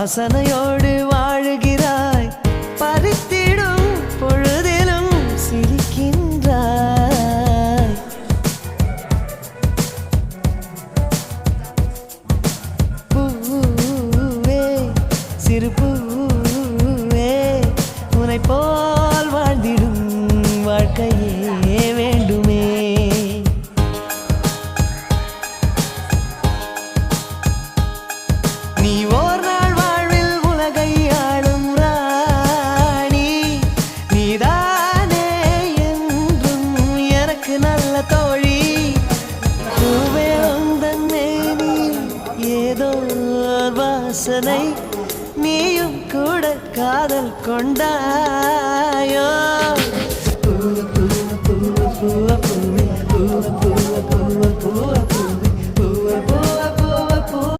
வாசனையோடு வாழுகிறாய் பறித்திடும் பொழுதிலும் சிரிக்கின்றாய் பூவே சிறு பூவே உன்னை போல் வாழ்ந்திடும் வாழ்க்கையே வேண்டுமே நீ ஓர் நாள் வாழ்வில் உலகை ஆளும் ராணி நீதானே என்றும் எனக்கு நல்ல தோழி பூவே உந்தன் மேனில் ஏதோ வாசனை நீயும் கூட காதல் கொண்டாயோ